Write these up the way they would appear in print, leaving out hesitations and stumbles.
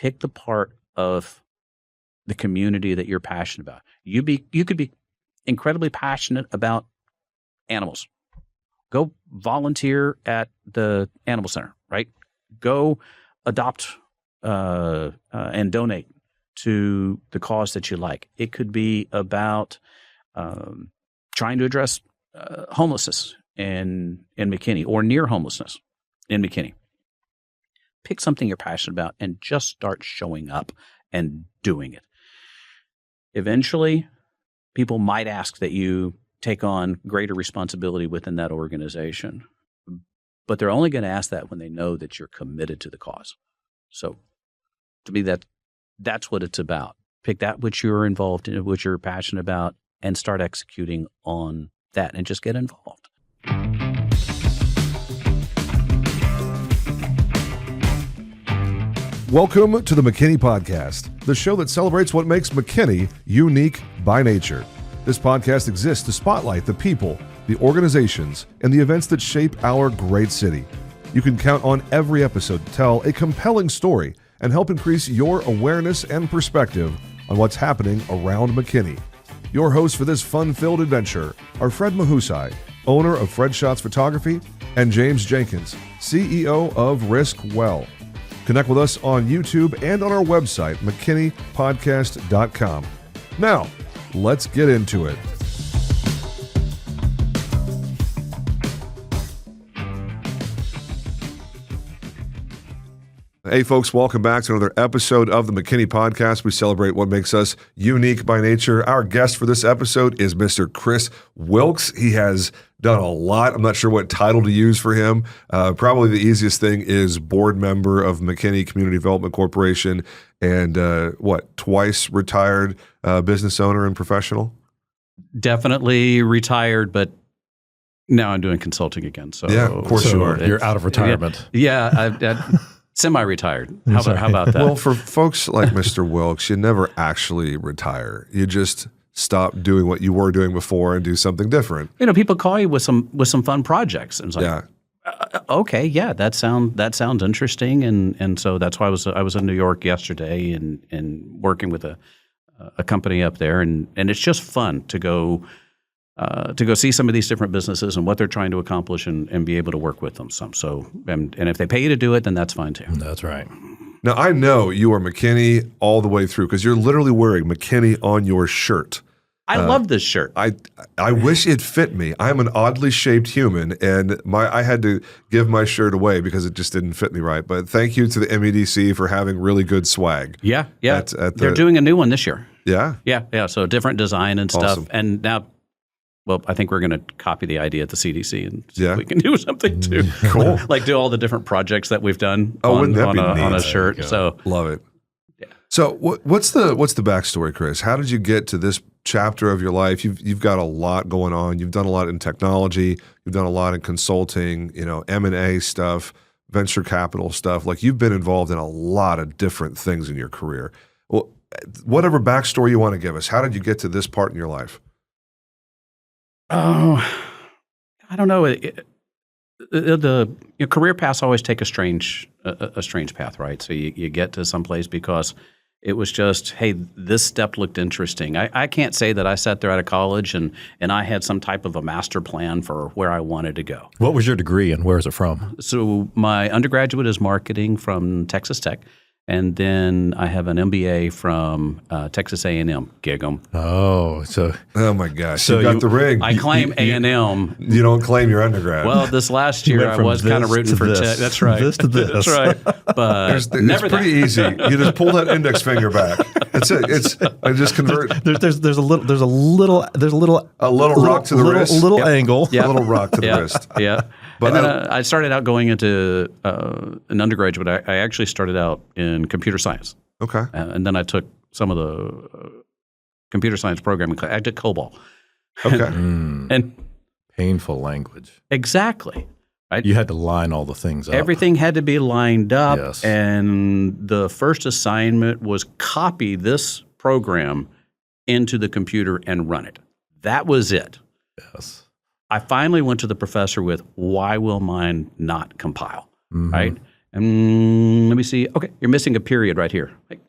pick the part of the community that you're passionate about. You could be incredibly passionate about animals. Go volunteer at the animal center, right? Go adopt and donate to the cause that you like. It could be about trying to address homelessness in McKinney or near homelessness in McKinney. Pick something you're passionate about and just start showing up and doing it. Eventually, people might ask that you take on greater responsibility within that organization, but they're only going to ask that when they know that you're committed to the cause. So to me, that's what it's about. Pick that which you're involved in, which you're passionate about, and start executing on that and just get involved. Welcome to the McKinney Podcast, the show that celebrates what makes McKinney unique by nature. This podcast exists to spotlight the people, the organizations, and the events that shape our great city. You can count on every episode to tell a compelling story and help increase your awareness and perspective on what's happening around McKinney. Your hosts for this fun-filled adventure are Fred Mahusay, owner of FredShots Photography, and James Jenkins, CEO of RiskWell. Connect with us on YouTube and on our website, McKinneyPodcast.com. Now, let's get into it. Hey folks, welcome back to another episode of the McKinney Podcast. We celebrate what makes us unique by nature. Our guest for this episode is Mr. Chris Wilkes. He has done a lot. I'm not sure what title to use for him. Probably the easiest thing is board member of McKinney Community Development Corporation and twice retired business owner and professional? Definitely retired, but now I'm doing consulting again. So yeah, of course you are. You're out of retirement. Yeah, semi-retired. How about that? Well, for folks like Mr. Wilkes, you never actually retire. You just stop doing what you were doing before and do something different. You know, people call you with some fun projects, and it's like, Yeah. Okay, yeah, that sounds interesting, and so that's why I was in New York yesterday and working with a company up there, and it's just fun to go see some of these different businesses and what they're trying to accomplish and be able to work with them some. So and if they pay you to do it, then that's fine too. That's right. Now, I know you are McKinney all the way through because you're literally wearing McKinney on your shirt. I love this shirt. I wish it fit me. I'm an oddly shaped human, and I had to give my shirt away because it just didn't fit me right. But thank you to the MEDC for having really good swag. Yeah. They're doing a new one this year. Yeah? Yeah. So different design and stuff. Awesome. And now, well, I think we're going to copy the idea at the CDC and see if we can do something too. Cool. Like do all the different projects that we've done wouldn't that be on a neat? shirt. So Love it. Yeah. So what's the backstory, Chris? How did you get to this chapter of your life? You've got a lot going on. You've done a lot in technology. You've done a lot in consulting, M&A stuff, venture capital stuff. Like you've been involved in a lot of different things in your career. Well, whatever backstory you want to give us, how did you get to this part in your life? Oh, I don't know. The career paths always take a strange path, right? So you get to some place because it was just, hey, this step looked interesting. I can't say that I sat there out of college and I had some type of a master plan for where I wanted to go. What was your degree and where is it from? So my undergraduate is marketing from Texas Tech. And then I have an MBA from Texas A&M. Gig 'em. Oh my gosh! So you got the ring. I claim A&M. You don't claim your undergrad. Well, this last year I was kind of rooting for Tech. That's right. This to this. That's right. But it's pretty easy. You just pull that index finger back. That's it. I just convert. There's a little rock to the wrist. A little angle. A little rock to the wrist. Yeah. But and then I started out going into an undergraduate. I actually started out in computer science. Okay. And then I took some of the computer science programming class. I did COBOL. Okay. And painful language. Exactly. Right? You had to line all the things up. Everything had to be lined up. Yes. And the first assignment was copy this program into the computer and run it. That was it. Yes. I finally went to the professor with, why will mine not compile, right? Let me see. Okay, you're missing a period right here. Like,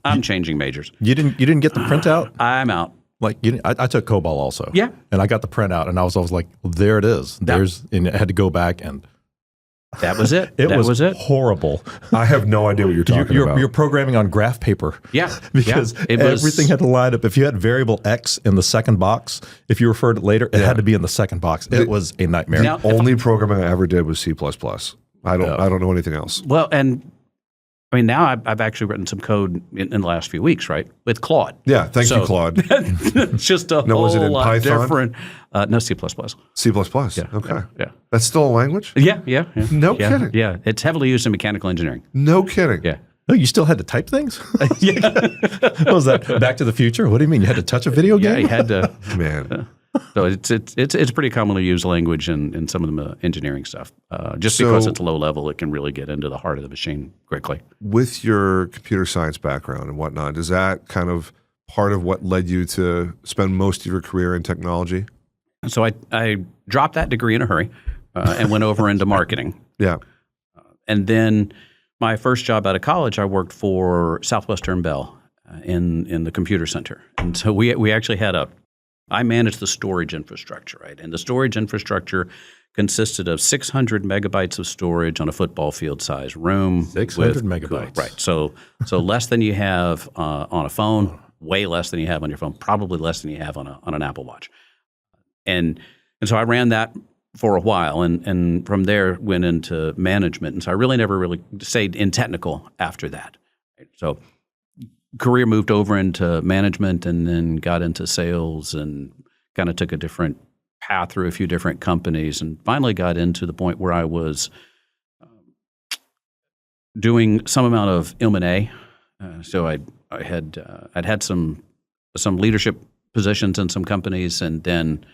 I'm changing majors. You didn't get the printout? I'm out. Like I took COBOL also. Yeah. And I got the printout, and I was like, well, there it is. And I had to go back, and that was it. That was it. Horrible. I have no idea what you're talking about. You're programming on graph paper. Yeah. Because everything had to line up. If you had variable X in the second box, if you referred it later, it had to be in the second box. It was a nightmare. The only programming I ever did was C++. I don't know anything else. Well, and I mean, now I've actually written some code in the last few weeks, right, with Claude. Yeah, thank you, Claude. It's just a whole was it in lot Python? different. No, C++. C++. Yeah, Okay. Yeah. That's still a language? Yeah. No Yeah, kidding. Yeah, it's heavily used in mechanical engineering. No kidding. Yeah. No, you still had to type things? Yeah. What was that? Back to the Future? What do you mean? You had to touch a video game? Yeah, you had to. Man. So it's pretty commonly used language in some of the engineering stuff. Just because it's low level, it can really get into the heart of the machine quickly. With your computer science background and whatnot, is that kind of part of what led you to spend most of your career in technology? So I dropped that degree in a hurry and went over into marketing. Yeah. And then my first job out of college, I worked for Southwestern Bell in the computer center. And so we actually had I managed the storage infrastructure, right? And the storage infrastructure consisted of 600 megabytes of storage on a football field size room. 600 megabytes. Right. So less than you have on a phone, way less than you have on your phone, probably less than you have on an Apple Watch. And so I ran that for a while, and from there went into management. And so I never really stayed in technical after that. Right? So career moved over into management and then got into sales and kind of took a different path through a few different companies and finally got into the point where I was doing some amount of M&A. So I'd had some leadership positions in some companies, and then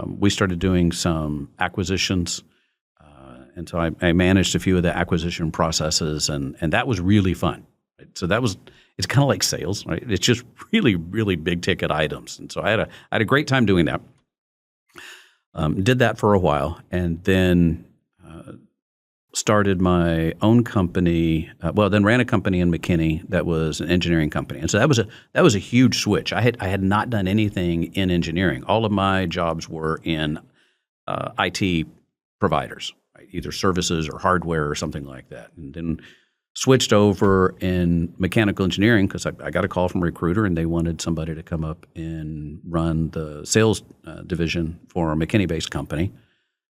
we started doing some acquisitions. And so I managed a few of the acquisition processes, and that was really fun. Right? So it's kind of like sales, right? It's just really, really big ticket items. And so I had a great time doing that. Did that for a while, and then started my own company. Then ran a company in McKinney that was an engineering company. And so that was a huge switch. I had not done anything in engineering. All of my jobs were in IT providers, right? Either services or hardware or something like that. And then switched over in mechanical engineering because I got a call from a recruiter and they wanted somebody to come up and run the sales division for a McKinney-based company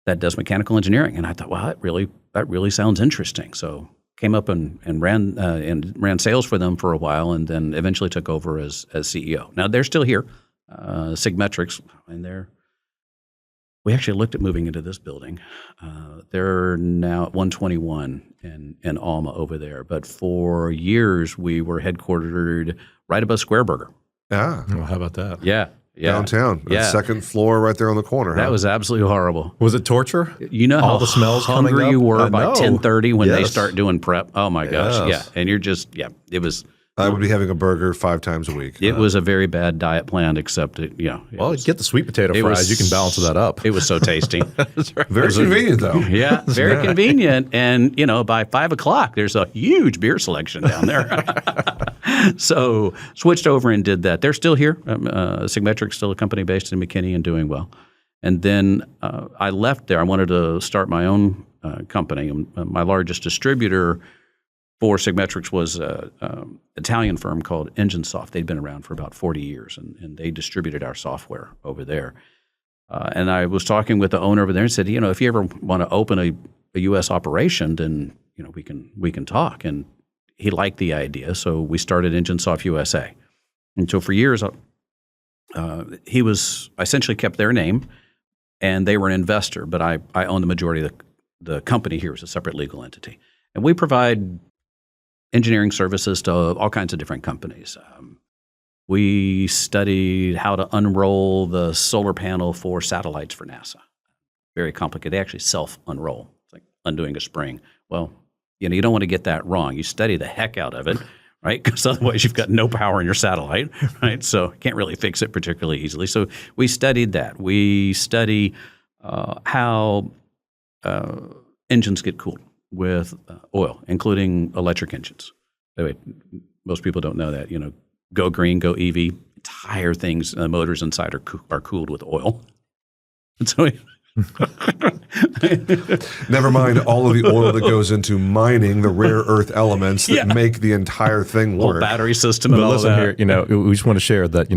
that does mechanical engineering. And I thought, wow, that really sounds interesting. So came up and ran sales for them for a while, and then eventually took over as CEO. Now they're still here, Sigmetrics, and we actually looked at moving into this building. They're now at 121 in Alma over there. But for years, we were headquartered right above Square Burger. Yeah. Well, how about that? Yeah. Downtown. Yeah. That second floor right there on the corner. That was absolutely horrible. Was it torture? You know all how the smells coming hungry up? you were I by know. 10:30 when they Yes. start doing prep. Oh, my gosh. Yes. Yeah. And you're just, it was. I would be having a burger 5 times a week. It was a very bad diet plan, except Well, get the sweet potato fries. You can balance that up. It was so tasty. Very convenient, though. Yeah, very convenient. And, by 5 o'clock, there's a huge beer selection down there. So switched over and did that. They're still here. Sigmetrics, still a company based in McKinney and doing well. And then I left there. I wanted to start my own company. My largest distributor for Sigmetrics was an Italian firm called EnginSoft. They'd been around for about 40 years, and they distributed our software over there. And I was talking with the owner over there and said, if you ever want to open a U.S. operation, then we can talk. And he liked the idea, so we started EnginSoft USA. And so for years, I essentially kept their name, and they were an investor, but I own the majority of the company here as a separate legal entity. And we provide engineering services to all kinds of different companies. We studied how to unroll the solar panel for satellites for NASA. Very complicated. They actually self-unroll. It's like undoing a spring. Well, you don't want to get that wrong. You study the heck out of it, right? Because otherwise you've got no power in your satellite, right? So can't really fix it particularly easily. So we studied that. We study how engines get cooled. with oil, including electric engines. Anyway, most people don't know that. Go green, go EV. Entire things, motors inside are cooled with oil. And so never mind all of the oil that goes into mining the rare earth elements that make the entire thing work. Whole battery system But and all listen that. here, we just want to share that,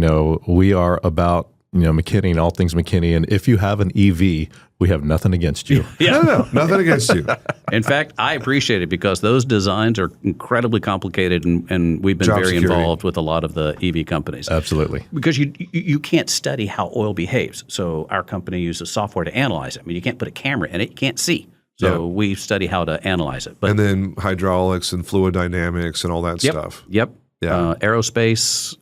we are about, McKinney and all things McKinney. And if you have an EV, we have nothing against you. No, nothing against you. In fact, I appreciate it because those designs are incredibly complicated, and we've been Job very security. involved with a lot of the EV companies. Absolutely. Because you can't study how oil behaves. So our company uses software to analyze it. I mean, you can't put a camera in it. You can't see. So we study how to analyze it. But And then hydraulics and fluid dynamics and all that stuff. Yep. Yeah. Aerospace,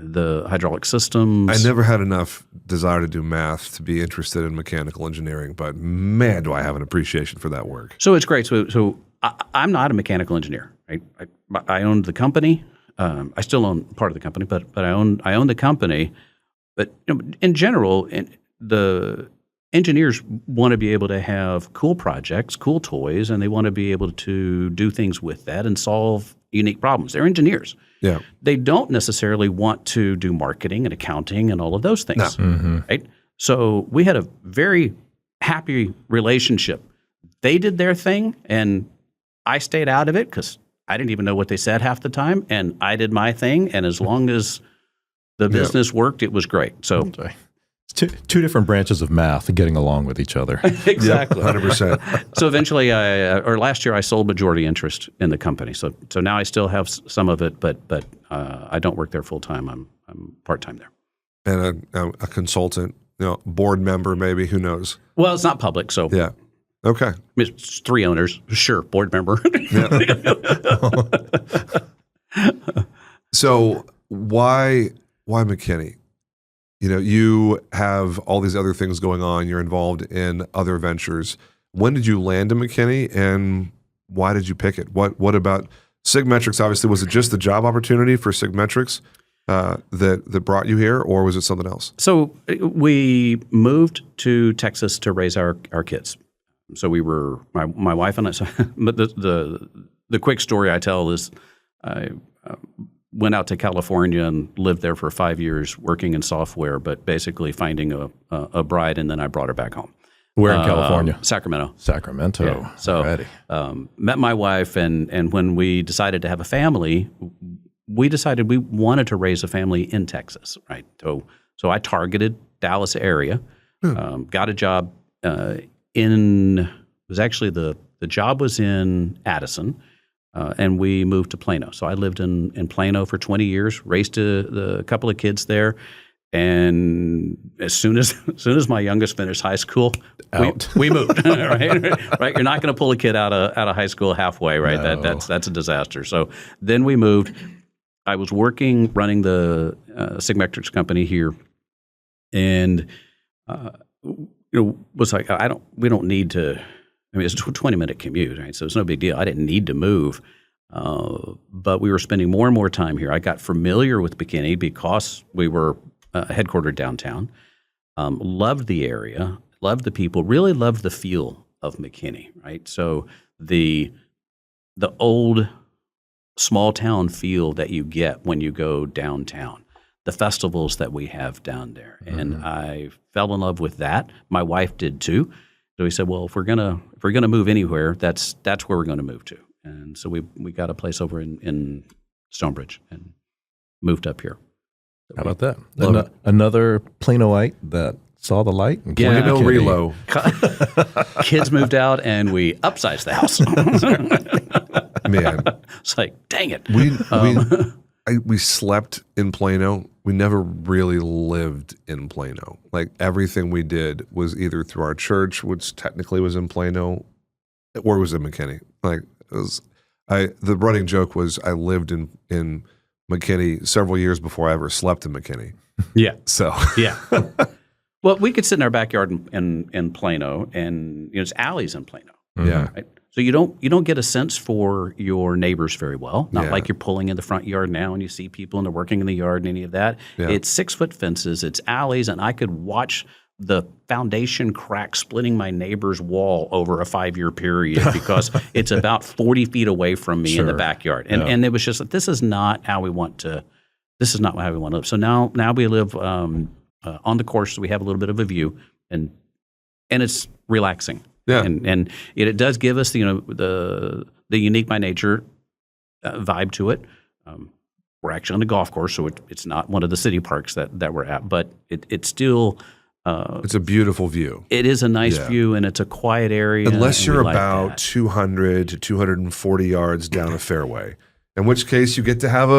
the hydraulic systems. I never had enough desire to do math to be interested in mechanical engineering, but man, do I have an appreciation for that work. So it's great. So I'm not a mechanical engineer. Right? I owned the company. I still own part of the company, but I own the company. But in general, the engineers want to be able to have cool projects, cool toys, and they want to be able to do things with that and solve unique problems. They're engineers. Yeah. They don't necessarily want to do marketing and accounting and all of those things, right? So we had a very happy relationship. They did their thing, and I stayed out of it because I didn't even know what they said half the time, and I did my thing. And as long as the business worked, it was great. So It's two different branches of math getting along with each other. exactly. 100%. So eventually, last year, I sold majority interest in the company. So now I still have some of it, but I don't work there full time. I'm part time there. And a consultant, board member, maybe, who knows? Well, it's not public, so Yeah. Okay. I mean, it's 3 owners, sure, board member. So why McKinney? You have all these other things going on. You're involved in other ventures. When did you land in McKinney, and why did you pick it? What about Sigmetrics? Obviously, was it just the job opportunity for Sigmetrics that brought you here, or was it something else? So we moved to Texas to raise our kids. So we were my wife and I. So, but the quick story I tell is I went out to California and lived there for 5 years working in software, but basically finding a bride, and then I brought her back home. Where in California? Sacramento. Sacramento. Yeah. So Alrighty. Met my wife, and when we decided to have a family, we decided we wanted to raise a family in Texas, right? So I targeted Dallas area, got a job the job was in Addison. And we moved to Plano. So I lived in Plano for 20 years, raised a couple of kids there. And as soon as my youngest finished high school, we moved. Right? You're not going to pull a kid out of high school halfway, right? No. That's a disaster. So then we moved. I was running the Sigmetrics company here, and was like, we don't need to. I mean, it's a 20-minute commute, right? So it's no big deal. I didn't need to move, but we were spending more and more time here. I got familiar with McKinney because we were headquartered downtown. Loved the area, loved the people, really loved the feel of McKinney, right? So the old small town feel that you get when you go downtown, the festivals that we have down there, and I fell in love with that. My wife did too. So we said, well, if we're gonna move anywhere, that's where we're going to move to. And so we got a place over in Stonebridge and moved up here. How about that? Another Planoite that saw the light. And Plano Relo. Kids moved out, and we upsized the house. Man, it's like, dang it. We slept in Plano. We never really lived in Plano. Like everything we did was either through our church, which technically was in Plano, or it was in McKinney. Like the running joke was I lived in McKinney several years before I ever slept in McKinney. Yeah. So yeah. Well, we could sit in our backyard in Plano, and it's alleys in Plano. Yeah. Right? So you don't get a sense for your neighbors very well. Not like you're pulling in the front yard now and you see people and they're working in the yard and any of that. Yeah. It's 6-foot fences, it's alleys, and I could watch the foundation crack splitting my neighbor's wall over a 5-year period because it's about 40 feet away from me in the backyard. And it was just, this is not how we want to live. So now we live on the course, so we have a little bit of a view, and it's relaxing. Yeah. And it does give us, the unique by nature vibe to it. We're actually on a golf course, so it's not one of the city parks that we're at, but it's still it's a beautiful view. It is a nice view, and it's a quiet area. Unless you're about 200 to 240 yards down a fairway, in which case you get to have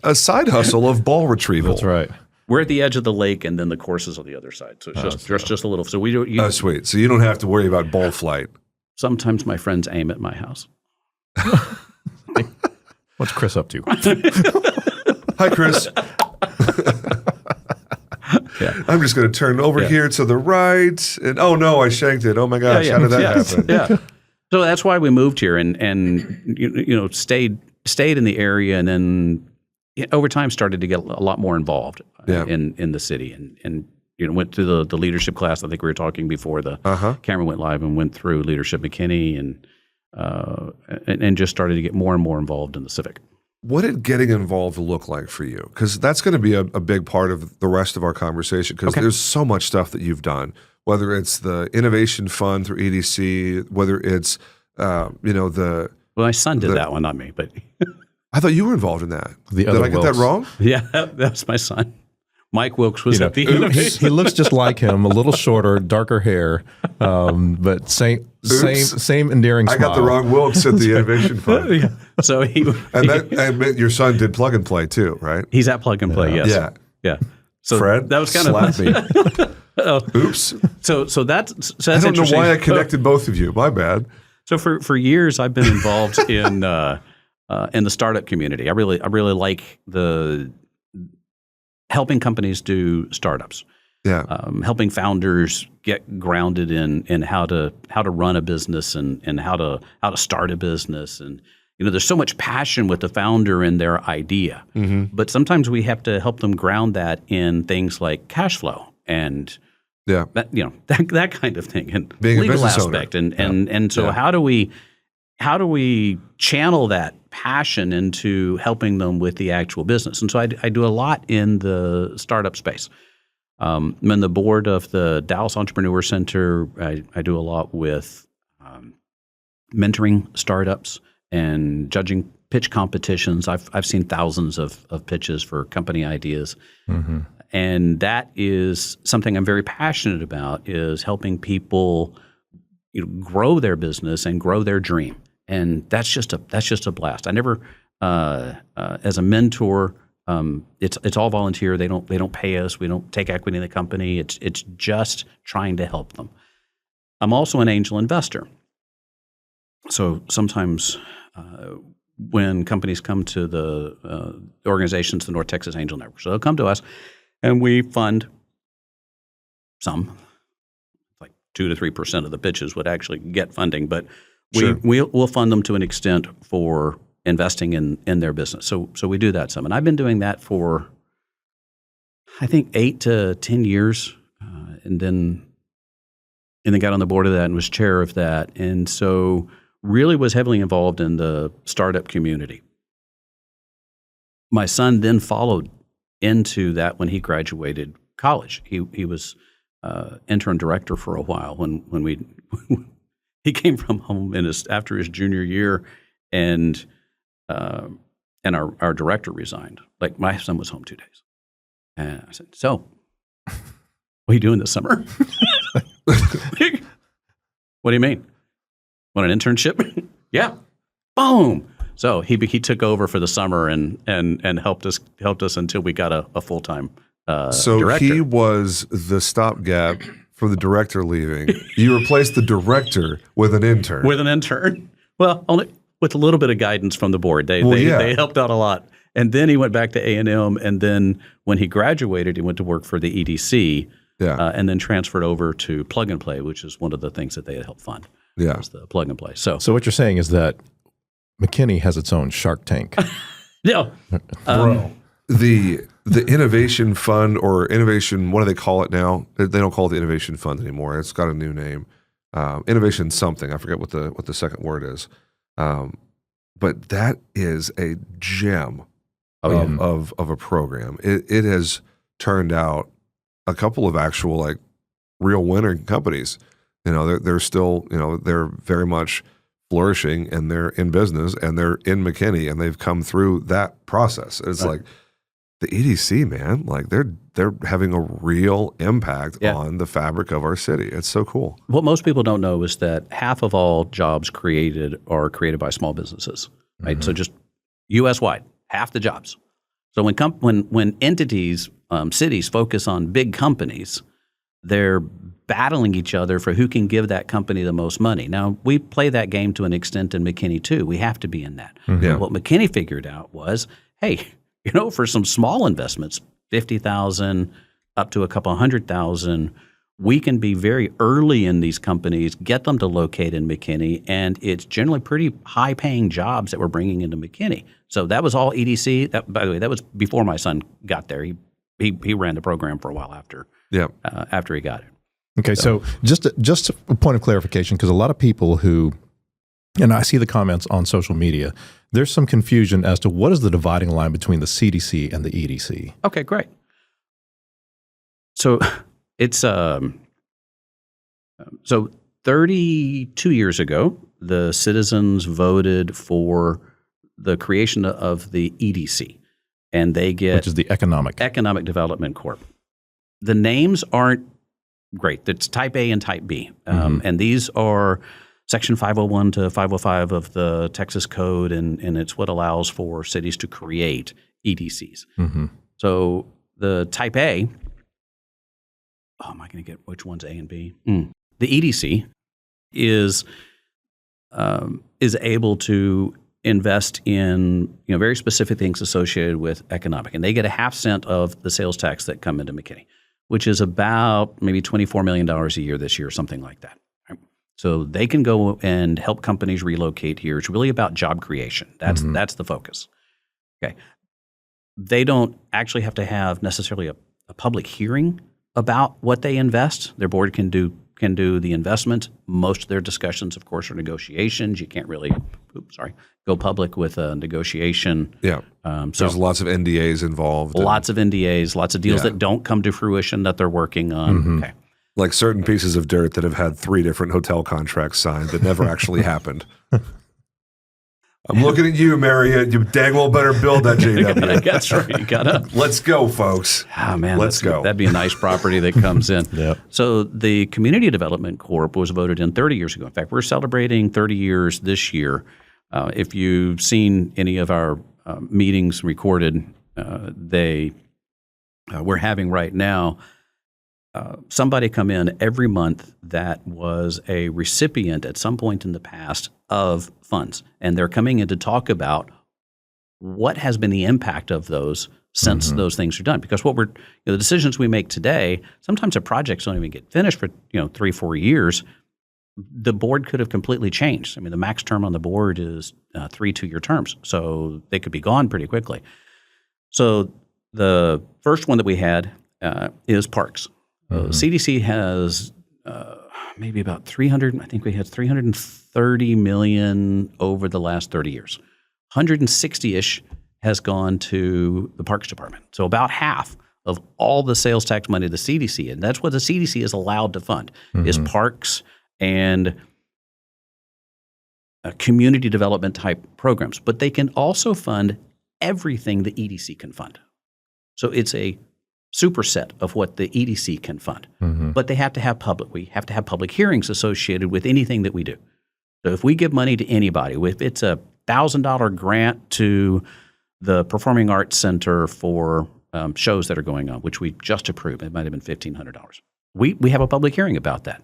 a side hustle of ball retrieval. That's right. We're at the edge of the lake, and then the course is on the other side. So it's just a little. So we do. Oh, sweet. So you don't have to worry about ball flight. Sometimes my friends aim at my house. What's Chris up to? Hi, Chris. Yeah. I'm just going to turn over here to the right, and oh no, I shanked it. Oh my gosh, how did that happen? Yeah. So that's why we moved here, and stayed in the area, and then over time started to get a lot more involved in the city, and went through the leadership class. I think we were talking before the camera went live, and went through Leadership McKinney, and just started to get more and more involved in the civic. What did getting involved look like for you? Because that's going to be a big part of the rest of our conversation, because there's so much stuff that you've done, whether it's the Innovation Fund through EDC, whether it's, Well, my son did that one, not me, but... I thought you were involved in that. Did I get Wilkes. that wrong? Yeah, that was my son. Mike Wilkes was at the Innovation. He looks just like him, a little shorter, darker hair, but same endearing smile. I got the wrong Wilkes at the Innovation Fund. So and your son did Plug and Play too, right? He's at Plug and Play, yes. Yeah. So Fred, that was kind slap of me. Oops. So that's I don't know interesting. why I connected both of you. My bad. So for years I've been involved in the startup community. I really like the helping companies do startups. Yeah. Helping founders get grounded in how to run a business and how to start a business. And there's so much passion with the founder and their idea, but sometimes we have to help them ground that in things like cash flow and that kind of thing, and being legal a business aspect, owner. and so how do we channel that passion into helping them with the actual business? And so I do a lot in the startup space. I'm in the board of the Dallas Entrepreneur Center. I do a lot with mentoring startups and judging pitch competitions. I've seen thousands of pitches for company ideas. And that is something I'm very passionate about, is helping people grow their business and grow their dream. And that's just a blast. I never, as a mentor, it's all volunteer. They don't pay us. We don't take equity in the company. It's just trying to help them. I'm also an angel investor. So sometimes when companies come to the organizations, the North Texas Angel Network, so they'll come to us, and we fund some, like 2 to 3% of the pitches would actually get funding, but we'll fund them to an extent for investing in their business. So we do that some. And I've been doing that for, I think, 8 to 10 years, and then got on the board of that and was chair of that. And so really was heavily involved in the startup community. My son then followed into that when he graduated college. He was interim director for a while when he came from home after his junior year, and our director resigned. Like, my son was home 2 days, and I said, "So, what are you doing this summer?" What do you mean? Want an internship? Yeah. Boom. So he took over for the summer and helped us until we got a full-time director. He was the stopgap for the director leaving. You replaced the director with an intern. With an intern. Well, only with a little bit of guidance from the board. They helped out a lot. And then he went back to A&M, and then when he graduated, he went to work for the EDC, and then transferred over to Plug and Play, which is one of the things that they had helped fund. Yeah. Was the Plug and Play. So what you're saying is that McKinney has its own Shark Tank. Yeah. Bro. the Innovation Fund or Innovation, what do they call it now? They don't call it the Innovation Fund anymore. It's got a new name. Innovation something. I forget what the second word is. But that is a gem of a program. It has turned out a couple of actual like real winning companies. They're still, they're very much flourishing and they're in business and they're in McKinney and they've come through that process. It's like the EDC, man, like they're having a real impact on the fabric of our city. It's so cool. What most people don't know is that half of all jobs created are created by small businesses, right? So just U.S. wide, half the jobs. So when entities, cities focus on big companies, they're battling each other for who can give that company the most money. Now, we play that game to an extent in McKinney too. We have to be in that. What McKinney figured out was, hey, for some small investments, $50,000 up to a couple $100,000, we can be very early in these companies, get them to locate in McKinney, and it's generally pretty high-paying jobs that we're bringing into McKinney. So that was all EDC. By the way, that was before my son got there. He ran the program for a while after he got it. Okay, so just a point of clarification, because a lot of people who, and I see the comments on social media, there's some confusion as to what is the dividing line between the CDC and the EDC. Okay, great. So it's so 32 years ago, the citizens voted for the creation of the EDC, and they get which is the Economic Development Corp. The names aren't great. It's Type A and Type B, and these are Section 501 to 505 of the Texas Code, and it's what allows for cities to create EDCs. So the Type A, am I going to get which one's A and B? The EDC is able to invest in very specific things associated with economic, and they get a half% of the sales tax that come into McKinney, which is about maybe $24 million a year this year, something like that. Right? So they can go and help companies relocate here. It's really about job creation. That's the focus. Okay, they don't actually have to have necessarily a public hearing about what they invest. Their board can do the investment. Most of their discussions, of course, are negotiations. You can't really, go public with a negotiation. Yeah. There's lots of NDAs involved. Lots of NDAs, lots of deals that don't come to fruition that they're working on. Okay. Like certain pieces of dirt that have had 3 different hotel contracts signed that never actually happened. I'm looking at you, Marriott. You dang well better build that JW. That's right. You gotta. Let's go, folks. Oh, man. Let's go. That'd be a nice property that comes in. So the Community Development Corp was voted in 30 years ago. In fact, we're celebrating 30 years this year. If you've seen any of our meetings recorded, we're having right now, somebody come in every month that was a recipient at some point in the past of funds. And they're coming in to talk about what has been the impact of those since those things are done. Because the decisions we make today, sometimes the projects don't even get finished for 3-4 years. The board could have completely changed. I mean, the max term on the board is 3 2-year terms, so they could be gone pretty quickly. So the first one that we had is parks. CDC has maybe about 300. I think we had 330 million over the last 30 years. 160-ish has gone to the Parks Department. So about half of all the sales tax money the CDC, and that's what the CDC is allowed to fund, is parks and community development type programs. But they can also fund everything the EDC can fund. So it's a superset of what the EDC can fund. But we have to have public hearings associated with anything that we do. So if we give money to anybody, if it's a $1,000 grant to the Performing Arts Center for shows that are going on, which we just approved, it might have been $1,500. We have a public hearing about that.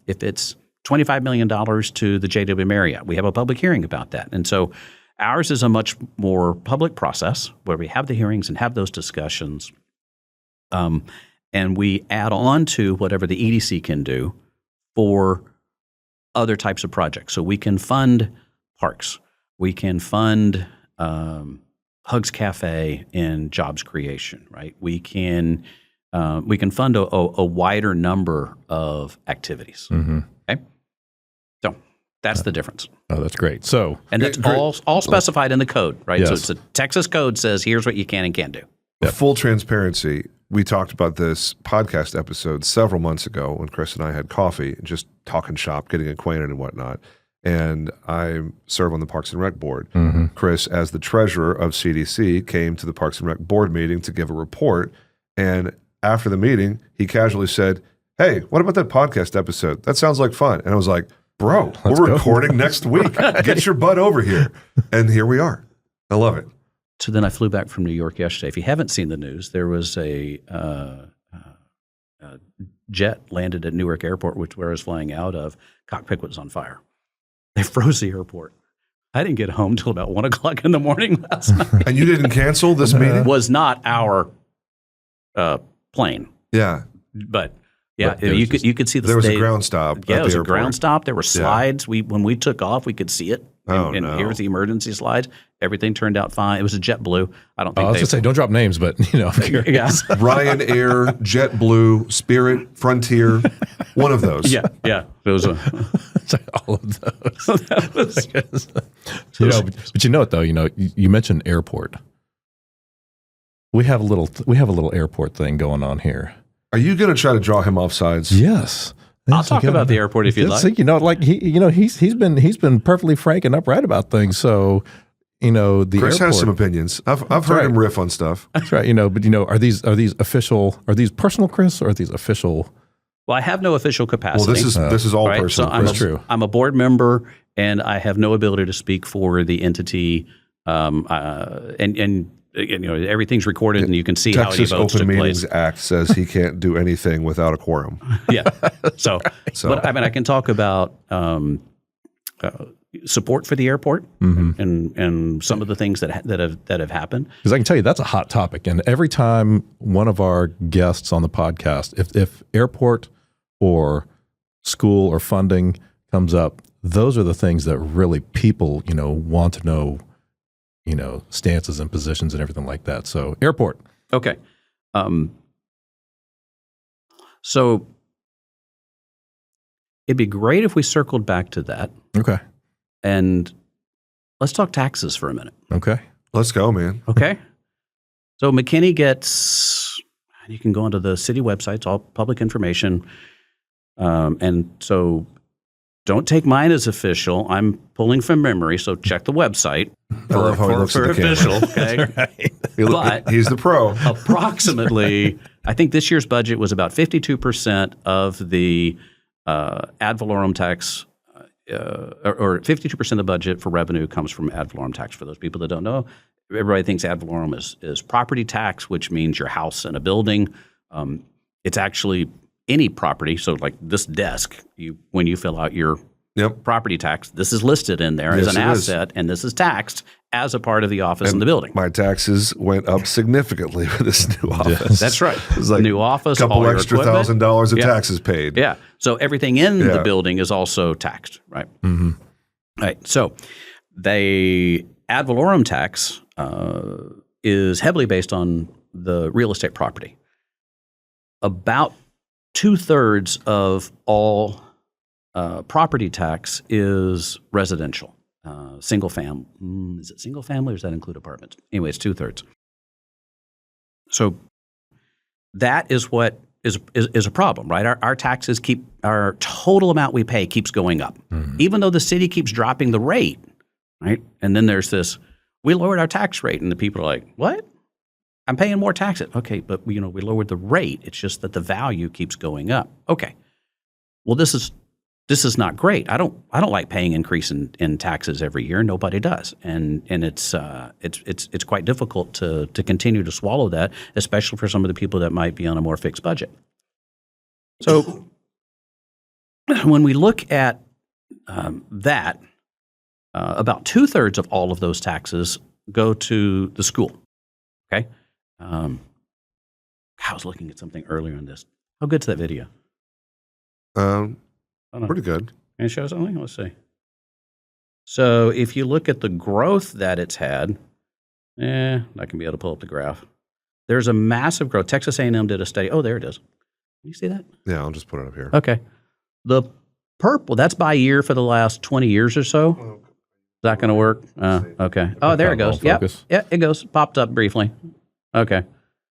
If it's $25 million to the JW Marriott, we have a public hearing about that. And so ours is a much more public process where we have the hearings and have those discussions. And we add on to whatever the EDC can do for other types of projects. So we can fund parks. We can fund Hugs Cafe in jobs creation, right? We can fund a wider number of activities. Okay, so that's the difference. Oh, that's great. So, and that's all specified in the code, right? Yes. So it's a Texas code says here's what you can and can't do. Yep. Full transparency, we talked about this podcast episode several months ago when Chris and I had coffee, just talking shop, getting acquainted and whatnot. And I serve on the Parks and Rec board. Chris, as the treasurer of CDC, came to the Parks and Rec board meeting to give a report. And after the meeting, he casually said, "Hey, what about that podcast episode? That sounds like fun." And I was like, "Bro, we're recording next week. Get your butt over here." And here we are. I love it. So then I flew back from New York yesterday. If you haven't seen the news, there was a jet landed at Newark Airport, where I was flying out of. Cockpit was on fire. They froze the airport. I didn't get home until about 1 o'clock in the morning last night. And you didn't cancel this meeting? It was not our plane. Yeah. But yeah, you could see the there was a ground stop. Yeah, it was a ground stop. There were slides. When we took off, we could see it. And no. Here's the emergency slides. Everything turned out fine. It was a JetBlue. I don't think I was going to say, don't drop names, but I'm curious. Yeah. Ryanair, JetBlue, Spirit, Frontier, one of those. Yeah. It was all of those. But you know what though? You mentioned airport. We have a little airport thing going on here. Are you going to try to draw him off sides? Yes. I'll talk about the airport if you'd like. He's been perfectly frank and upright about things. So, the Chris airport has some opinions. I've heard him riff on stuff. That's right. But are these official? Are these personal, Chris, or are these official? Well, I have no official capacity. Well, this is all right? personal. So That's true. I'm a board member, and I have no ability to speak for the entity. Everything's recorded, and you can see how he Texas votes. Open Meetings Act says he can't do anything without a quorum. Yeah. So, but I can talk about support for the airport and some of the things that have happened. Because I can tell you that's a hot topic, and every time one of our guests on the podcast, if airport or school or funding comes up, those are the things that really people want to know. Stances and positions and everything like that. So airport. Okay. So it'd be great if we circled back to that. Okay. And let's talk taxes for a minute. Okay. Let's go, man. Okay. So McKinney gets, you can go onto the city website, it's all public information. And so don't take mine as official. I'm pulling from memory, so check the website for official. Okay, Right. But he's the pro. Approximately, I think this year's budget was about 52% of the ad valorem tax, or 52% of the budget for revenue comes from ad valorem tax. For those people that don't know, everybody thinks ad valorem is property tax, which means your house and a building. It's actually any property. So like this desk, when you fill out your property tax, this is listed in there as an asset, and this is taxed as a part of the office and the building. My taxes went up significantly for this new office. That's right. It was like new office, a couple all extra your equipment. $1,000 of taxes paid. Yeah. So everything in the building is also taxed, right? Mm-hmm. Right. So the ad valorem tax is heavily based on the real estate property. About 2/3 of all property tax is residential, single family. Is it single family or does that include apartments? Anyway, it's 2/3. So that is what is a problem, right? Our taxes our total amount we pay keeps going up, even though the city keeps dropping the rate, right? And then there's this, we lowered our tax rate, and the people are like, what? I'm paying more taxes. Okay, but we lowered the rate. It's just that the value keeps going up. Okay. Well, this is not great. I don't like paying increase in taxes every year. Nobody does, and it's quite difficult to continue to swallow that, especially for some of the people that might be on a more fixed budget. So when we look at that, about 2/3 of all of those taxes go to the school. Okay. I was looking at something earlier in this. How good's that video? Pretty good. Can I show something? Let's see. So if you look at the growth that it's had, I can be able to pull up the graph. There's a massive growth. Texas A&M did a study. Oh, there it is. You see that? Yeah, I'll just put it up here. Okay. The purple, that's by year for the last 20 years or so. Is that going to work? Okay. Oh, there it goes. Yep. Yeah, it goes. Popped up briefly. Okay.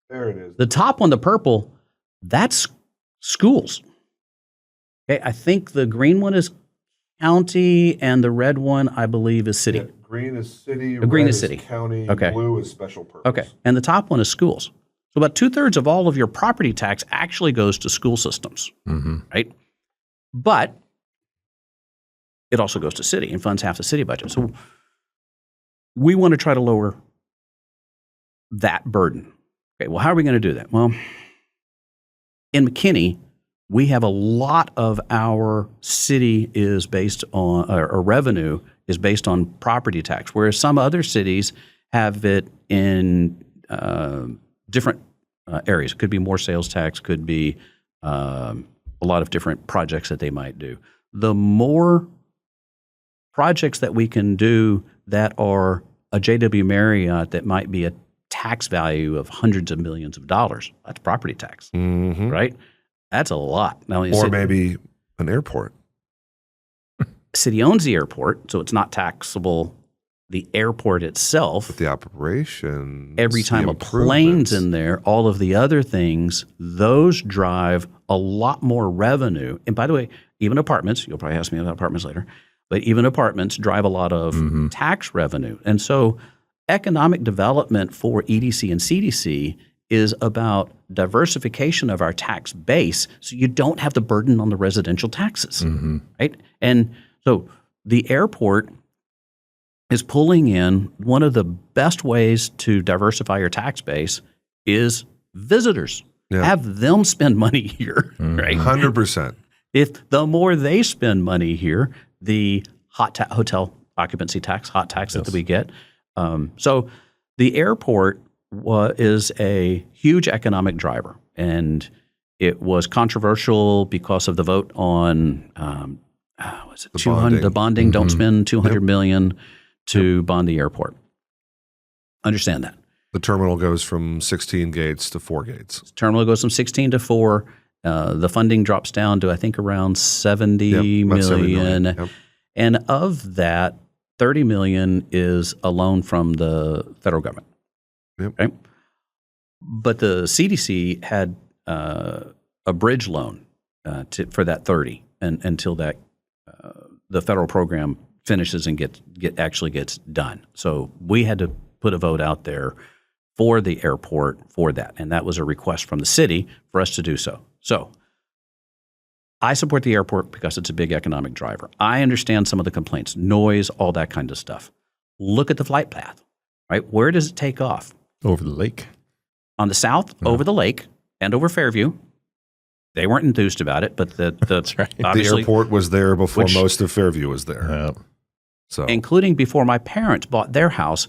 There it is. The top one, the purple, that's schools. Okay. I think the green one is county, and the red one, I believe, is city. Yeah, green is city. Green red is city. County. Okay. Blue is special purpose. Okay. And the top one is schools. So about 2/3 of all of your property tax actually goes to school systems, right? But it also goes to city and funds half the city budget. So we want to try to lower that burden. Okay, well, how are we going to do that? Well, in McKinney, we have a lot of our city is based on, or revenue is based on property tax, whereas some other cities have it in different areas. It could be more sales tax, could be a lot of different projects that they might do. The more projects that we can do that are a JW Marriott that might be a tax value of hundreds of millions of dollars, that's property tax, right? That's a lot. Now, or maybe an airport. City owns the airport, so it's not taxable. The airport itself, But the operation, every time a plane's in there, all of the other things, those drive a lot more revenue. And by the way, even apartments, you'll probably ask me about apartments later, but even apartments drive a lot of tax revenue. And so economic development for EDC and CDC is about diversification of our tax base so you don't have the burden on the residential taxes, right? And so the airport is pulling in one of the best ways to diversify your tax base is visitors. Yeah. Have them spend money here, right? 100%. If the more they spend money here, the hotel occupancy tax, hot tax that we get. So the airport is a huge economic driver, and it was controversial because of the vote on was it the bonding? Don't spend $200 million to bond the airport. Understand that. The terminal goes from 16 gates to 4 gates. The terminal goes from 16 to 4. The funding drops down to, I think, around 70 million. Yep. And of that, 30 million is a loan from the federal government. Yep. Right? But the CDC had a bridge loan for that 30 until that the federal program finishes and actually gets done. So we had to put a vote out there for the airport for that, and that was a request from the city for us to do so. So I support the airport because it's a big economic driver. I understand some of the complaints, noise, all that kind of stuff. Look at the flight path, right? Where does it take off? Over the lake. On the south, over the lake, and over Fairview. They weren't enthused about it, but That's right. The airport was there before most of Fairview was there. So, including before my parents bought their house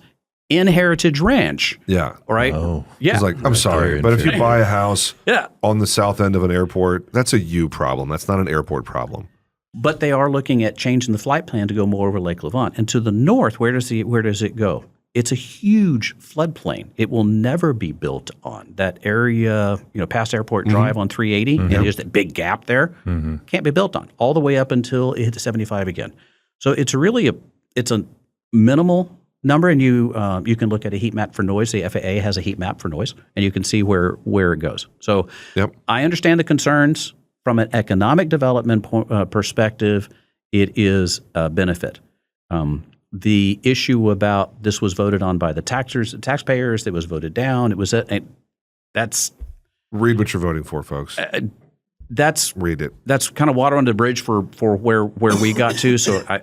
in Heritage Ranch. Yeah. Right? Oh. Yeah. It's like, I'm sorry, but if you buy a house on the south end of an airport, that's a you problem. That's not an airport problem. But they are looking at changing the flight plan to go more over Lake Levant. And to the north, where does it go? It's a huge floodplain. It will never be built on. That area, past Airport Drive on 380, and there's that big gap there, can't be built on, all the way up until it hits 75 again. So it's really a minimal number, and you can look at a heat map for noise. The FAA has a heat map for noise, and you can see where it goes. So I understand the concerns from an economic development perspective. It is a benefit. The issue about this was voted on by the taxpayers. It was voted down. It was that's read what you're voting for, folks. Read it. That's kind of water under the bridge for where we got to. So I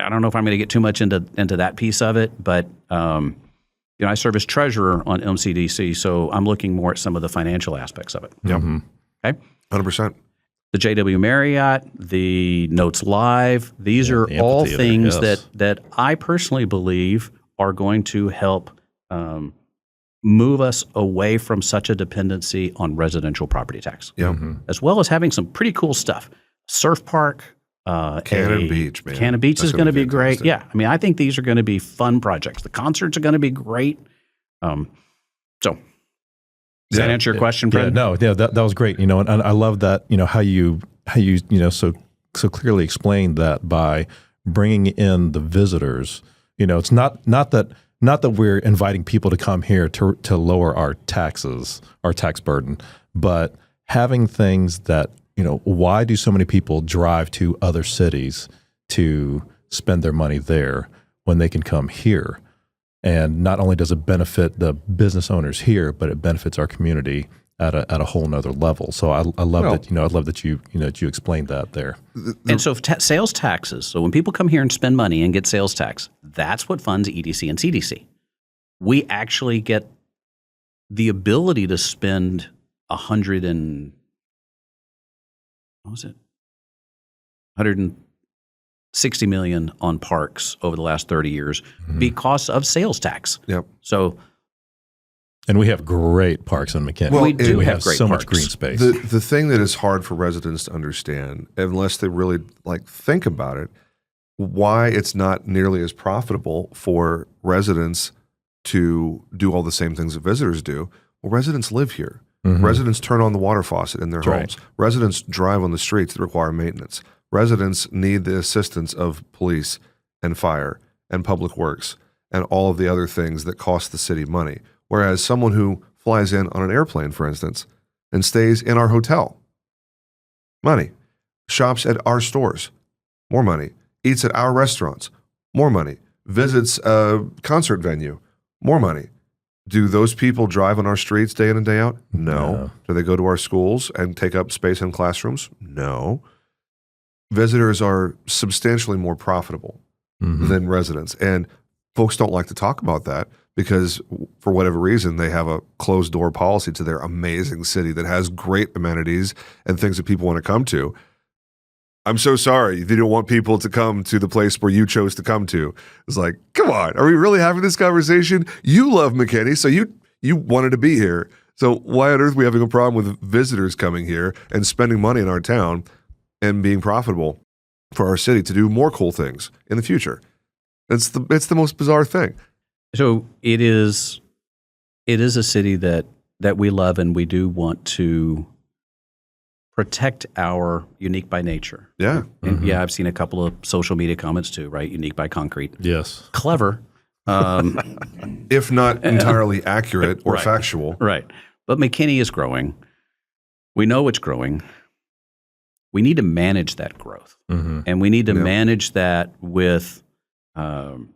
don't know if I'm going to get too much into that piece of it, but I serve as treasurer on MCDC, so I'm looking more at some of the financial aspects of it. Yep. Okay. 100%. The JW Marriott, the Notes Live, these are all things that I personally believe are going to help move us away from such a dependency on residential property tax, as well as having some pretty cool stuff. Surf park, Cannon Beach, man. Cannon Beach That's is going to be fantastic. great. Yeah, I mean, I think these are going to be fun projects. The concerts are going to be great. So, does that answer your question, Fred? That was great. And I love that. How you so clearly explained that by bringing in the visitors. It's not that we're inviting people to come here to lower our taxes, our tax burden, but having things that, why do so many people drive to other cities to spend their money there when they can come here? And not only does it benefit the business owners here, but it benefits our community at a whole nother level. So I love that. I love that you explained that there. And so sales taxes. So when people come here and spend money and get sales tax, that's what funds EDC and CDC. We actually get the ability to spend $160 million on parks over the last 30 years because of sales tax. Yep. So, and we have great parks in McKinney. Well, we do have great so parks. much green space. The thing that is hard for residents to understand, unless they really think about it, why it's not nearly as profitable for residents to do all the same things that visitors do. Well, residents live here. Residents turn on the water faucet in their homes. Residents drive on the streets that require maintenance. Residents need the assistance of police and fire and public works and all of the other things that cost the city money. Whereas someone who flies in on an airplane, for instance, and stays in our hotel, money. Shops at our stores, more money. Eats at our restaurants, more money. Visits a concert venue, more money. Do those people drive on our streets day in and day out? No. Do they go to our schools and take up space in classrooms? No. Visitors are substantially more profitable than residents. And folks don't like to talk about that because for whatever reason, they have a closed door policy to their amazing city that has great amenities and things that people want to come to. I'm so sorry they don't want people to come to the place where you chose to come to. It's like, come on, are we really having this conversation? You love McKinney, so you wanted to be here. So why on earth are we having a problem with visitors coming here and spending money in our town and being profitable for our city to do more cool things in the future? It's the most bizarre thing. So it is a city that we love, and we do want to protect our unique by nature. Yeah. And yeah, I've seen a couple of social media comments too, right? Unique by concrete. Yes. Clever. If not entirely accurate or factual. Right. But McKinney is growing. We know it's growing. We need to manage that growth. And we need to manage that with the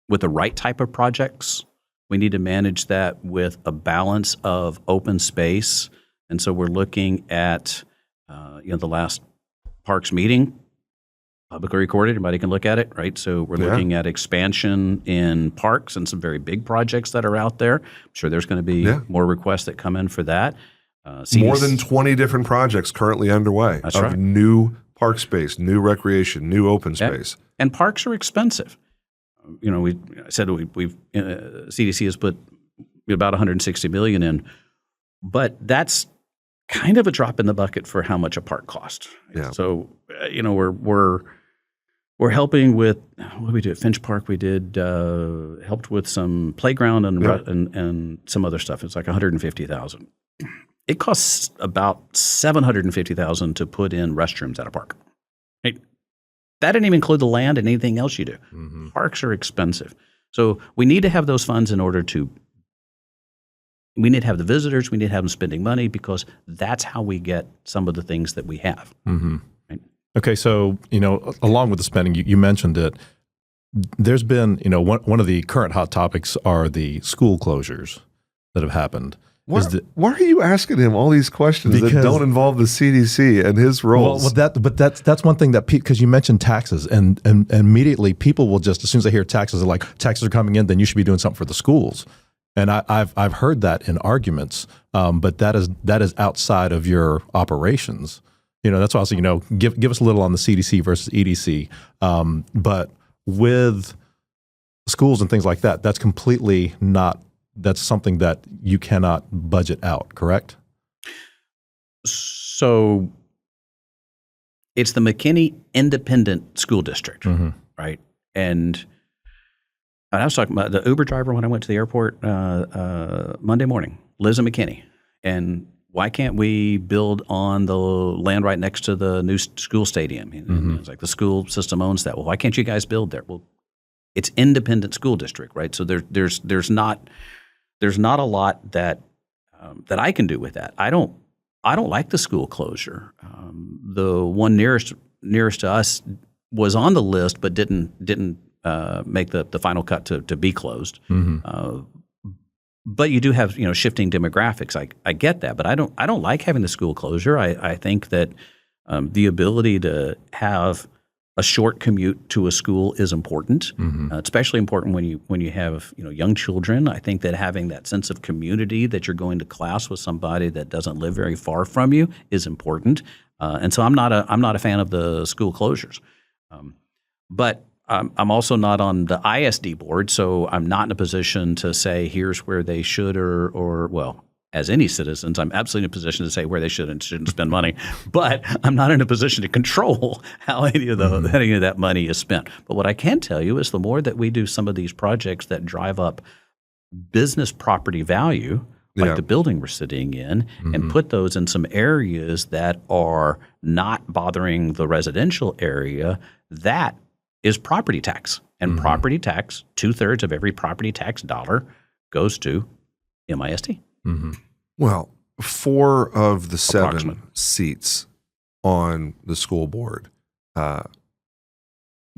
right type of projects. We need to manage that with a balance of open space. And so we're looking at, the last parks meeting, publicly recorded. Everybody can look at it, right? So we're looking at expansion in parks and some very big projects that are out there. I'm sure there's going to be more requests that come in for that. More than 20 different projects currently underway of new park space, new recreation, new open space. And parks are expensive. CDC has put about $160 million in, but that's kind of a drop in the bucket for how much a park costs. Yeah. So, we're helping with, what did we do at Finch Park? We did helped with some playground and some other stuff. It's like $150,000. It costs about $750,000 to put in restrooms at a park. Right? That didn't even include the land and anything else you do. Parks are expensive. So we need to have those funds in order to, we need to have the visitors, we need to have them spending money because that's how we get some of the things that we have. Right? Okay, so, along with the spending, you mentioned it. There's been, one of the current hot topics are the school closures that have happened. Why are you asking him all these questions that don't involve the CDC and his roles? Well, that's one thing that because you mentioned taxes, and immediately people will just, as soon as they hear taxes, they're like, taxes are coming in, then you should be doing something for the schools. And I've heard that in arguments, but that is outside of your operations. That's why I was give us a little on the CDC versus EDC. But with schools and things like that, that's completely not. That's something that you cannot budget out, correct? So it's the McKinney Independent School District, right? And I was talking about the Uber driver when I went to the airport Monday morning, lives in McKinney. And why can't we build on the land right next to the new school stadium? It's like the school system owns that. Well, why can't you guys build there? Well, it's independent school district, right? So there's not a lot that I can do with that. I don't like the school closure. The one nearest to us was on the list, but didn't make the final cut to be closed. But you do have shifting demographics. I get that, but I don't like having the school closure. I think that the ability to have a short commute to a school is important, especially important when you have young children. I think that having that sense of community that you're going to class with somebody that doesn't live very far from you is important. And so I'm not a fan of the school closures, but I'm also not on the ISD board, so I'm not in a position to say here's where they should or well, as any citizens, I'm absolutely in a position to say where they should and shouldn't spend money, but I'm not in a position to control how any of that money is spent. But what I can tell you is the more that we do some of these projects that drive up business property value, like the building we're sitting in, and put those in some areas that are not bothering the residential area, that is property tax. And property tax, 2/3 of every property tax dollar goes to MISD. Well, 4 of the 7 seats on the school board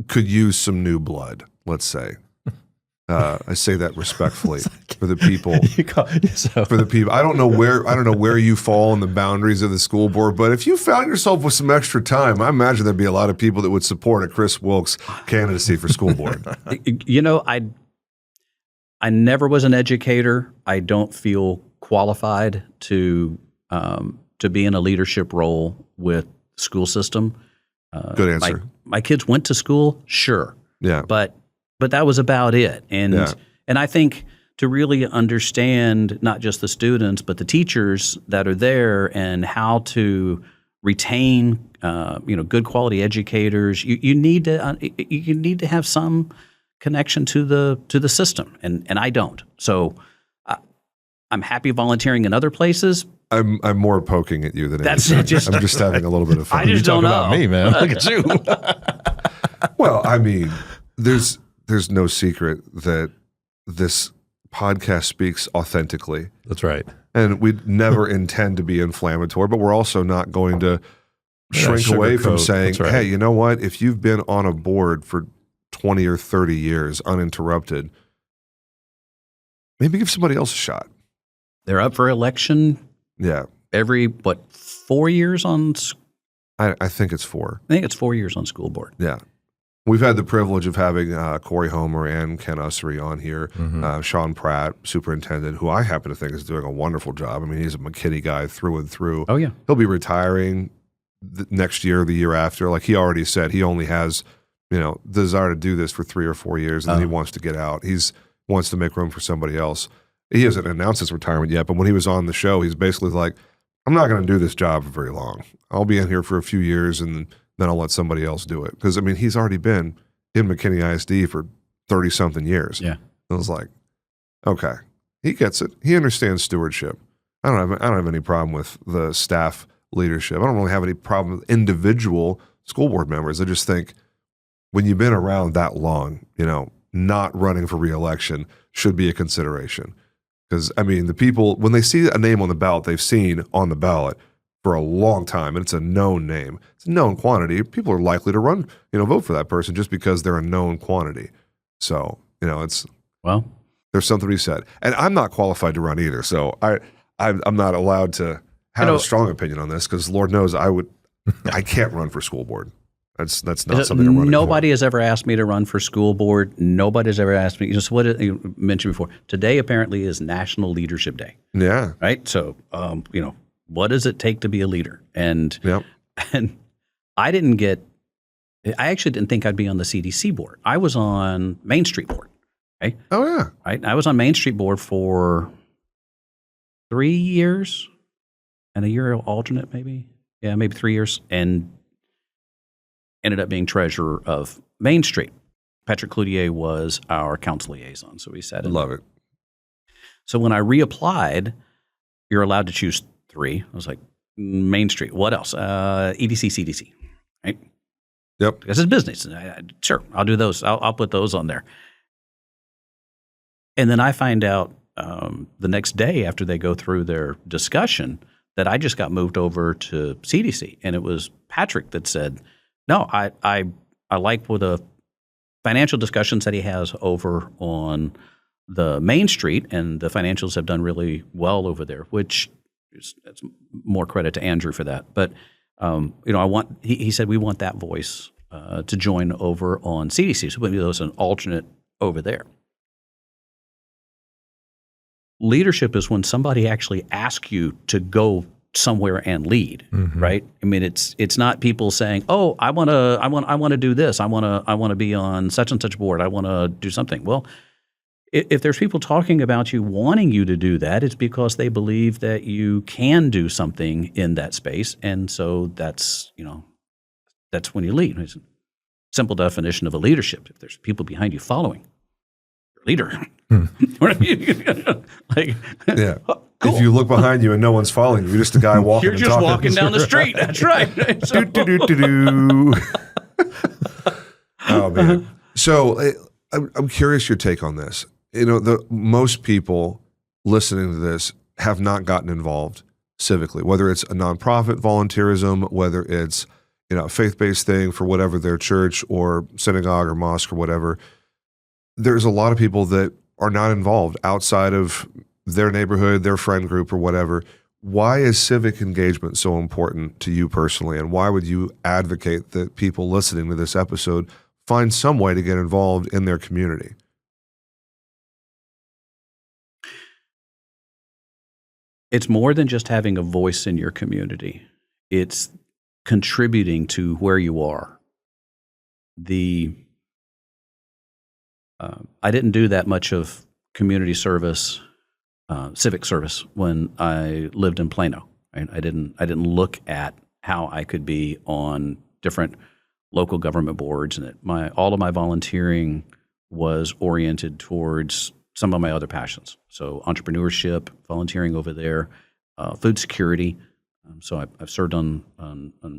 could use some new blood, let's say. I say that respectfully for the people. For the people, I don't know where you fall in the boundaries of the school board, but if you found yourself with some extra time, I imagine there'd be a lot of people that would support a Chris Wilkes candidacy for school board. I never was an educator. I don't feel qualified to be in a leadership role with the school system. Good answer. My kids went to school, sure. Yeah. But that was about it. And I think to really understand not just the students, but the teachers that are there and how to retain good quality educators, you need to have some connection to the system, and I don't. So I'm happy volunteering in other places. I'm more poking at you than anything. I'm just having a little bit of fun. I just don't know. About me, man. Look at you. Well, I mean, there's no secret that this podcast speaks authentically. That's right. And we'd never intend to be inflammatory, but we're also not going to shrink away from saying, hey, you know what? If you've been on a board for 20 or 30 years uninterrupted, maybe give somebody else a shot. They're up for election. Yeah. Every 4 years on? I think it's 4. I think it's 4 years on school board. Yeah. We've had the privilege of having Corey Homer and Ken Ussery on here. Sean Pratt, superintendent, who I happen to think is doing a wonderful job. I mean, he's a McKinney guy through and through. Oh, yeah. He'll be retiring next year, the year after. Like he already said, he only has, the desire to do this for 3 or 4 years, and then he wants to get out. He wants to make room for somebody else. He hasn't announced his retirement yet, but when he was on the show, he's basically like, I'm not going to do this job for very long. I'll be in here for a few years, and then I'll let somebody else do it. Because, I mean, he's already been in McKinney ISD for 30-something years. Yeah. I was like, okay, he gets it. He understands stewardship. I don't have any problem with the staff leadership. I don't really have any problem with individual school board members. I just think when you've been around that long, not running for reelection should be a consideration. Because, I mean, the people, when they see a name on the ballot, they've seen on the ballot for a long time, and it's a known name. It's a known quantity. People are likely to run, vote for that person just because they're a known quantity. So, there's something to be said. And I'm not qualified to run either, so I'm not allowed to have a strong opinion on this because Lord knows I can't run for school board. That's not something I'm running Nobody has ever asked me to run for school board. Nobody's ever asked me. Just what you mentioned before. Today apparently is National Leadership Day. Yeah. Right. So, what does it take to be a leader? And I actually didn't think I'd be on the CDC board. I was on Main Street board. Right. Oh yeah. Right. I was on Main Street board for 3 years and a year alternate, maybe. Yeah, maybe 3 years. And ended up being treasurer of Main Street. Patrick Cloutier was our council liaison, so we sat in. Love it. So when I reapplied, you're allowed to choose 3. I was like, Main Street. What else? EDC, CDC, right? Yep. Because it's business. Sure, I'll do those. I'll put those on there. And then I find out the next day after they go through their discussion that I just got moved over to CDC. And it was Patrick that said, no, I like with the financial discussions that he has over on the Main Street, and the financials have done really well over there, which is that's more credit to Andrew for that. But he said we want that voice to join over on CDC, so maybe there's an alternate over there. Leadership is when somebody actually asks you to go somewhere and lead, right? I mean, it's not people saying, "Oh, I want to do this. I want to be on such and such board. I want to do something." Well, if there's people talking about you wanting you to do that, it's because they believe that you can do something in that space, and so that's when you lead. It's a simple definition of a leadership. If there's people behind you following, you're a leader. Yeah. Cool. If you look behind you and no one's following you, you're just a guy walking. You're just walking down the street. That's right. So, Oh man. So I'm curious your take on this. Most people listening to this have not gotten involved civically, whether it's a nonprofit volunteerism, whether it's a faith-based thing for whatever their church or synagogue or mosque or whatever. There's a lot of people that are not involved outside of their neighborhood, their friend group, or whatever. Why is civic engagement so important to you personally, and why would you advocate that people listening to this episode find some way to get involved in their community? It's more than just having a voice in your community. It's contributing to where you are. I didn't do that much of community service, civic service when I lived in Plano. Right? I didn't look at how I could be on different local government boards, and all of my volunteering was oriented towards some of my other passions. So entrepreneurship, volunteering over there, food security. So I've served on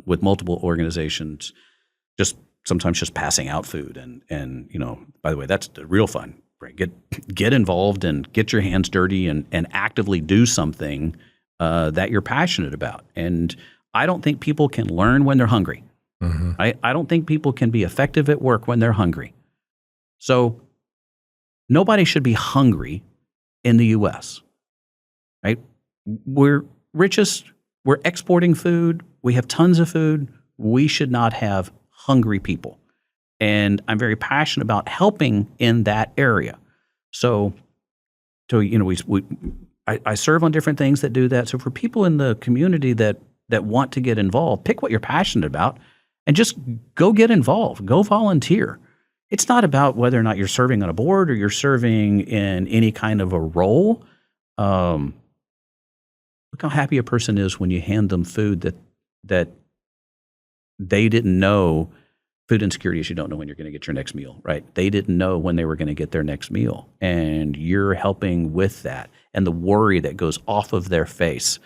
with multiple organizations, sometimes just passing out food, and by the way, that's the real fun. Right? Get involved and get your hands dirty and actively do something that you're passionate about. And I don't think people can learn when they're hungry. Mm-hmm. I don't think people can be effective at work when they're hungry. So nobody should be hungry in the U.S., right? We're richest. We're exporting food. We have tons of food. We should not have hungry people. And I'm very passionate about helping in that area. So I serve on different things that do that. So for people in the community that want to get involved, pick what you're passionate about and just go get involved. Go volunteer. It's not about whether or not you're serving on a board or you're serving in any kind of a role. Look how happy a person is when you hand them food that they didn't know. Food insecurity is you don't know when you're going to get your next meal, right? They didn't know when they were going to get their next meal, and you're helping with that and the worry that goes off of their face.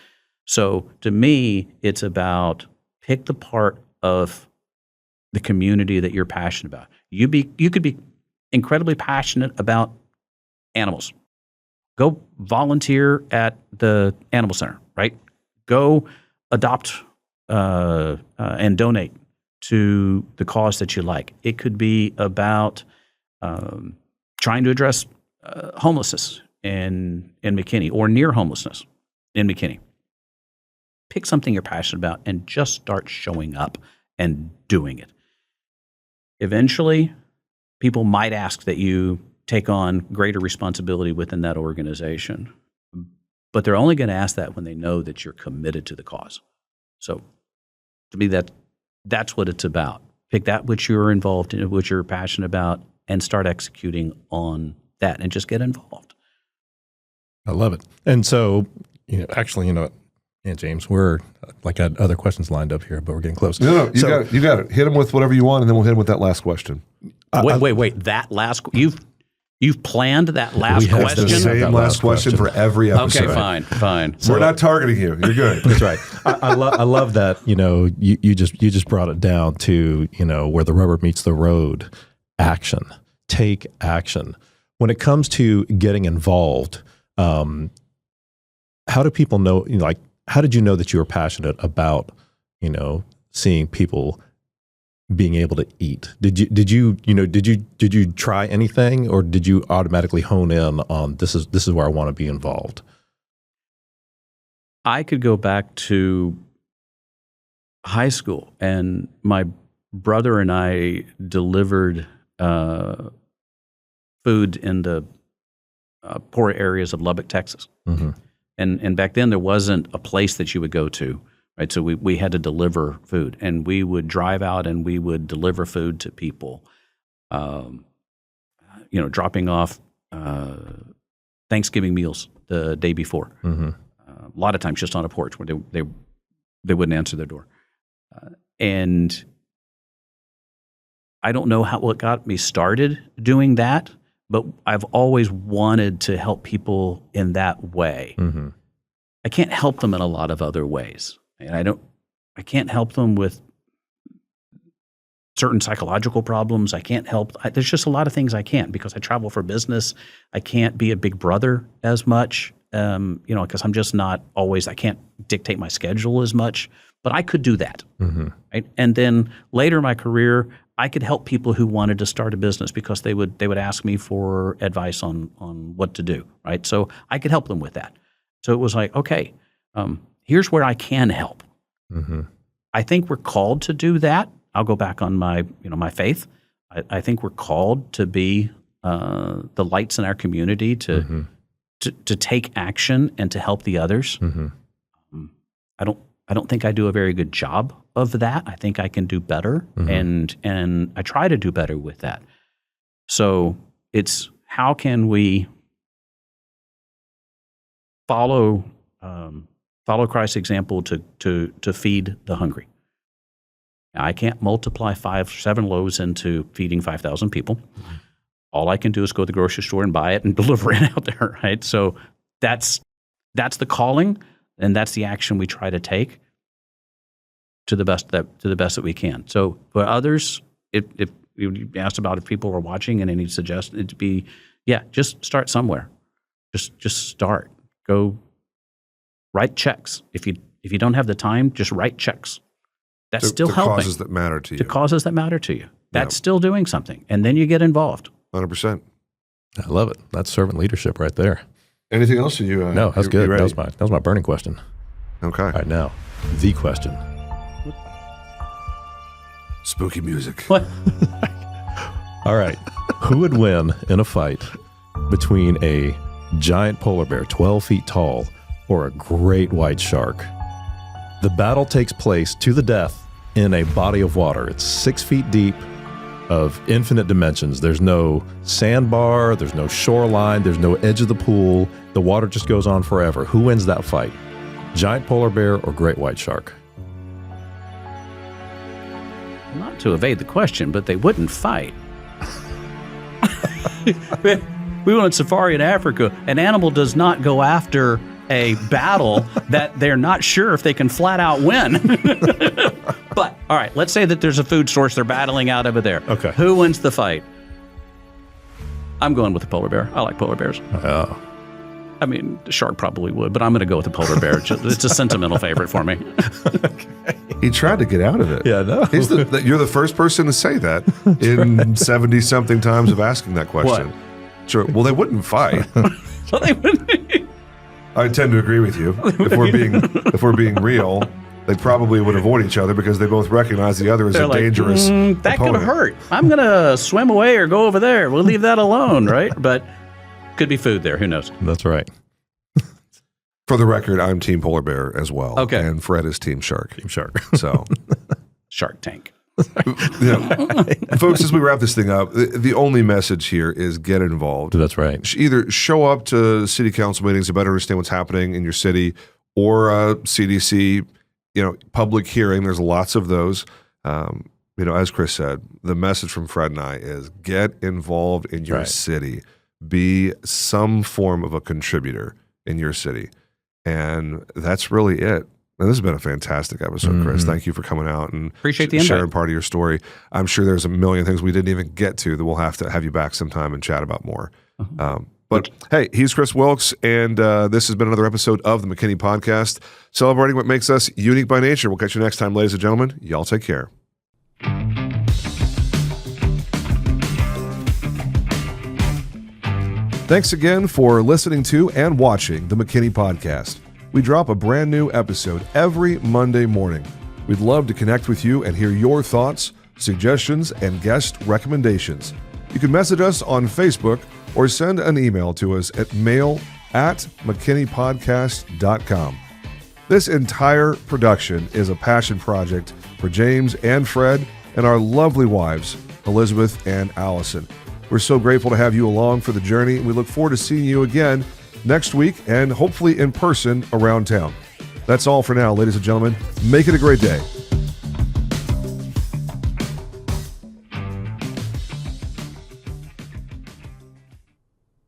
So to me, it's about pick the part of the community that you're passionate about. You could be incredibly passionate about animals. Go volunteer at the animal center, right? Go adopt and donate to the cause that you like. It could be about trying to address homelessness in McKinney or near homelessness in McKinney. Pick something you're passionate about and just start showing up and doing it. Eventually, people might ask that you take on greater responsibility within that organization, but they're only going to ask that when they know that you're committed to the cause. So to me, that's what it's about. Pick that which you're involved in, which you're passionate about, and start executing on that and just get involved. I love it. And so, and James, we're like I had other questions lined up here, but we're getting close. No, you got it. Hit him with whatever you want, and then we'll hit him with that last question. Wait. That last you've planned that last We have question? the same last question for every episode. Okay, fine. We're not targeting you. You're good. That's right. I love that. You just brought it down to where the rubber meets the road. Action. Take action. When it comes to getting involved, how do people know? How did you know that you were passionate about seeing people being able to eat? Did you try anything, or did you automatically hone in on this is where I want to be involved? I could go back to high school, and my brother and I delivered food in the poor areas of Lubbock, Texas. Mm-hmm. And back then there wasn't a place that you would go to, right? So we had to deliver food, and we would drive out and we would deliver food to people, dropping off Thanksgiving meals the day before. Mm-hmm. A lot of times just on a porch where they wouldn't answer their door. And I don't know what got me started doing that, but I've always wanted to help people in that way. Mm-hmm. I can't help them in a lot of other ways. And I can't help them with certain psychological problems. I can't help. There's just a lot of things I can't, because I travel for business. I can't be a big brother as much, because I'm just not always, I can't dictate my schedule as much, but I could do that. Mm-hmm. Right? And then later in my career, I could help people who wanted to start a business, because they would ask me for advice on what to do, right? So I could help them with that. So it was like, okay, here's where I can help. Mm-hmm. I think we're called to do that. I'll go back on my my faith. I think we're called to be the lights in our community, to take action and to help the others. Mm-hmm. I don't think I do a very good job of that. I think I can do better, and I try to do better with that. So it's, how can we follow Christ's example to feed the hungry? Now, I can't multiply 5 or 7 loaves into feeding 5,000 people. All I can do is go to the grocery store and buy it and deliver it out there, right? So that's the calling. And that's the action we try to take to the best that we can. So for others, if you asked about if people were watching and any suggestion, it'd be, just start somewhere. Just start. Go write checks. If you don't have the time, just write checks. That's still helping. To causes that matter to you. To causes that matter to you. That's still doing something. And then you get involved. 100%. I love it. That's servant leadership right there. Anything else? No, that's good. That was my burning question. Okay. All right, now, the question. Spooky music. What? All right. Who would win in a fight between a giant polar bear, 12 feet tall, or a great white shark? The battle takes place to the death in a body of water. It's 6 feet deep, of infinite dimensions. There's no sandbar, there's no shoreline, there's no edge of the pool. The water just goes on forever. Who wins that fight? Giant polar bear or great white shark? Not to evade the question, but they wouldn't fight. We went on safari in Africa. An animal does not go after a battle that they're not sure if they can flat out win. But, all right, let's say that there's a food source they're battling out over there. Okay. Who wins the fight? I'm going with the polar bear. I like polar bears. Oh. I mean, the shark probably would, but I'm going to go with the polar bear. It's a sentimental favorite for me. Okay. He tried to get out of it. Yeah, no. You're the first person to say that in 70-something times of asking that question. What? Sure. Well, they wouldn't fight. Well, they wouldn't. I tend to agree with you. If we're being real, they probably would avoid each other because they both recognize the other as a dangerous that opponent. could hurt. I'm going to swim away or go over there. We'll leave that alone, right? But could be food there. Who knows? That's right. For the record, I'm Team Polar Bear as well. Okay. And Fred is Team Shark. Team Shark. So, Shark Tank. Folks, as we wrap this thing up, the only message here is get involved. That's right. Either show up to city council meetings to better understand what's happening in your city, or CDC public hearing. There's lots of those. As Chris said, the message from Fred and I is get involved in your city. Be some form of a contributor in your city. And that's really it. And this has been a fantastic episode, Chris. Thank you for coming out and appreciate the invite. Sharing part of your story. I'm sure there's a million things we didn't even get to that we'll have to have you back sometime and chat about more. But hey, he's Chris Wilkes, and this has been another episode of the McKinney Podcast, celebrating what makes us unique by nature. We'll catch you next time, ladies and gentlemen. Y'all take care. Thanks again for listening to and watching the McKinney Podcast. We drop a brand new episode every Monday morning. We'd love to connect with you and hear your thoughts, suggestions, and guest recommendations. You can message us on Facebook or send an email to us at mail@McKinneyPodcast.com. This entire production is a passion project for James and Fred and our lovely wives, Elizabeth and Allison. We're so grateful to have you along for the journey. We look forward to seeing you again next week and hopefully in person around town. That's all for now, ladies and gentlemen. Make it a great day.